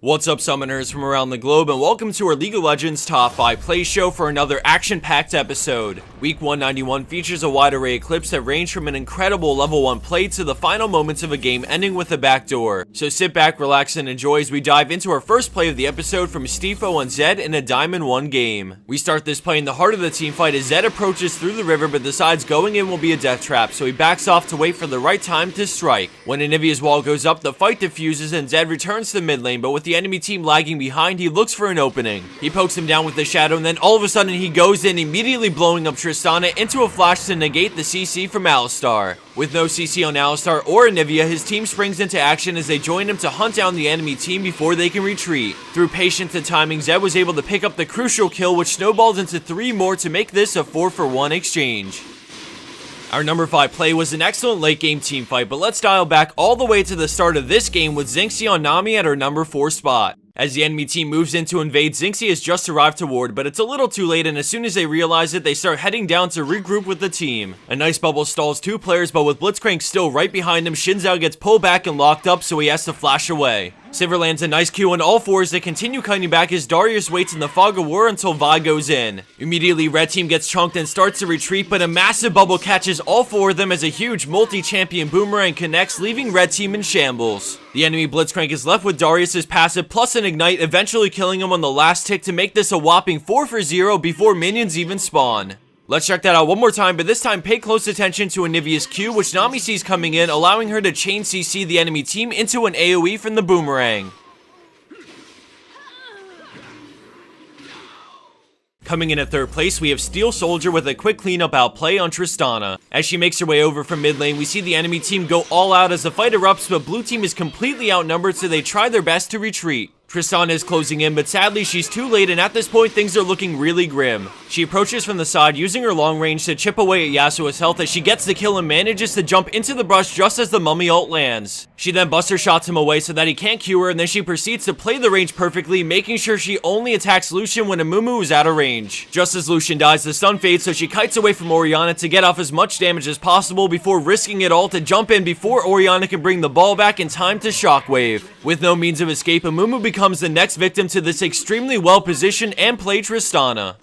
What's up, summoners from around the globe, and welcome to our League of Legends Top 5 Play Show for another action-packed episode. Week 191 features a wide array of clips that range from an incredible level 1 play to the final moments of a game ending with a backdoor. So sit back, relax, and enjoy as we dive into our first play of the episode from Steefo and Zed in a Diamond 1 game. We start this play in the heart of the team fight as Zed approaches through the river but decides going in will be a death trap, so he backs off to wait for the right time to strike. When Anivia's wall goes up, the fight diffuses and Zed returns to mid lane, but with the enemy team lagging behind, he looks for an opening. He pokes him down with the shadow, and then all of a sudden he goes in, immediately blowing up Tristana into a flash to negate the CC from Alistar. With no CC on Alistar or Anivia, his team springs into action as they join him to hunt down the enemy team before they can retreat. Through patience and timing, Zed was able to pick up the crucial kill, which snowballed into 3 more to make this a 4-for-1 exchange. Our number 5 play was an excellent late game team fight, but let's dial back all the way to the start of this game with zinxy on Nami at our number 4 spot. As the enemy team moves in to invade, zinxy has just arrived to ward, but it's a little too late, and as soon as they realize it, they start heading down to regroup with the team. A nice bubble stalls 2 players, but with Blitzcrank still right behind him, Shinzao gets pulled back and locked up, so he has to flash away. Sivir lands a nice Q on all 4s that continue cutting back as Darius waits in the fog of war until Vi goes in. Immediately, red team gets chunked and starts to retreat, but a massive bubble catches all 4 of them as a huge multi-champion boomerang connects, leaving red team in shambles. The enemy Blitzcrank is left with Darius's passive plus an ignite, eventually killing him on the last tick to make this a whopping 4-for-0 before minions even spawn. Let's check that out one more time, but this time pay close attention to Anivia's Q, which Nami sees coming in, allowing her to chain CC the enemy team into an AoE from the boomerang. Coming in at 3rd place, we have SteelSoldier with a quick cleanup outplay on Tristana. As she makes her way over from mid lane, we see the enemy team go all out as the fight erupts, but blue team is completely outnumbered, so they try their best to retreat. Tristana is closing in, but sadly she's too late, and at this point things are looking really grim. She approaches from the side, using her long range to chip away at Yasuo's health as she gets the kill and manages to jump into the brush just as the mummy ult lands. She then buster shots him away so that he can't Q her, and then she proceeds to play the range perfectly, making sure she only attacks Lucian when Amumu is out of range. Just as Lucian dies, the stun fades, so she kites away from Orianna to get off as much damage as possible before risking it all to jump in before Orianna can bring the ball back in time to shockwave. With no means of escape, Amumu becomes the next victim to this extremely well-positioned and played Tristana.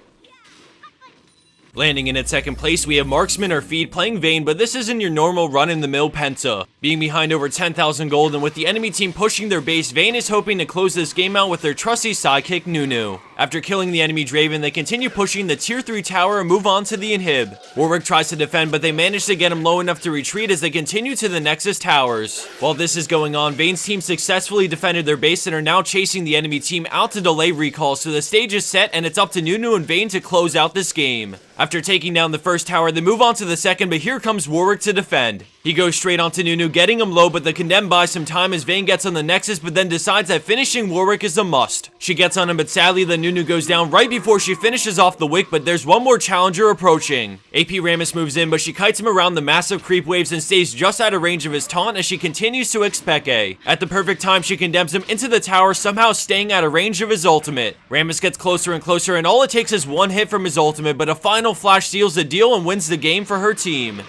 Landing in at 2nd place, we have Marksman or Feed playing Vayne, but this isn't your normal run-in-the-mill penta. Being behind over 10,000 gold and with the enemy team pushing their base, Vayne is hoping to close this game out with their trusty sidekick Nunu. After killing the enemy Draven, they continue pushing the tier 3 tower and move on to the inhib. Warwick tries to defend, but they manage to get him low enough to retreat as they continue to the Nexus towers. While this is going on, Vayne's team successfully defended their base and are now chasing the enemy team out to delay recalls, so the stage is set and it's up to Nunu and Vayne to close out this game. After taking down the first tower, they move on to the 2nd, but here comes Warwick to defend. He goes straight onto Nunu, getting him low, but the Condemned buys some time as Vayne gets on the Nexus, but then decides that finishing Warwick is a must. She gets on him, but sadly the Nunu goes down right before she finishes off the Wick, but there's one more challenger approaching. AP Rammus moves in, but she kites him around the massive creep waves and stays just out of range of his taunt as she continues to expect A. At the perfect time, she condemns him into the tower, somehow staying out of range of his ultimate. Rammus gets closer and closer, and all it takes is one hit from his ultimate, but a final flash seals the deal and wins the game for her team.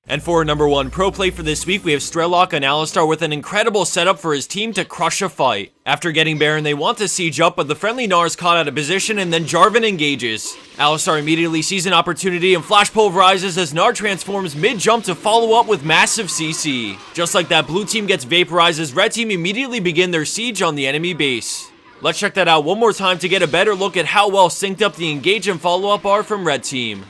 And for our number 1 pro play for this week, we have strélok on Alistar with an incredible setup for his team to crush a fight. After getting Baron, they want to siege up, but the friendly Gnar is caught out of position, and then Jarvan engages. Alistar immediately sees an opportunity and flash pulverizes as Gnar transforms mid-jump to follow up with massive CC. Just like that, blue team gets vaporized as red team immediately begin their siege on the enemy base. Let's check that out one more time to get a better look at how well synced up the engage and follow-up are from red team.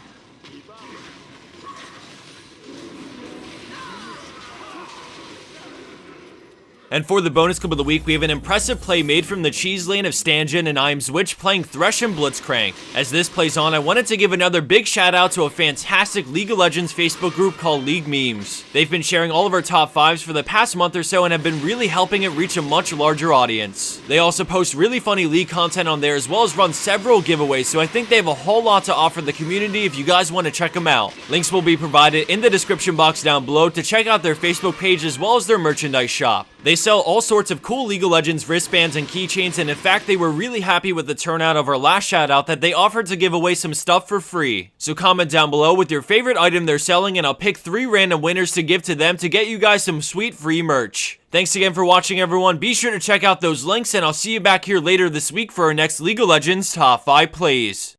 And for the bonus clip of the week, we have an impressive play made from the cheese lane of Stangen and IamZwitch playing Thresh and Blitzcrank. As this plays on, I wanted to give another big shout out to a fantastic League of Legends Facebook group called League Memes. They've been sharing all of our top 5s for the past month or so and have been really helping it reach a much larger audience. They also post really funny League content on there as well as run several giveaways, so I think they have a whole lot to offer the community if you guys want to check them out. Links will be provided in the description box down below to check out their Facebook page as well as their merchandise shop. They sell all sorts of cool League of Legends wristbands and keychains, and in fact they were really happy with the turnout of our last shout out that they offered to give away some stuff for free. So comment down below with your favorite item they're selling and I'll pick 3 random winners to give to them to get you guys some sweet free merch. Thanks again for watching, everyone. Be sure to check out those links and I'll see you back here later this week for our next League of Legends Top 5 plays.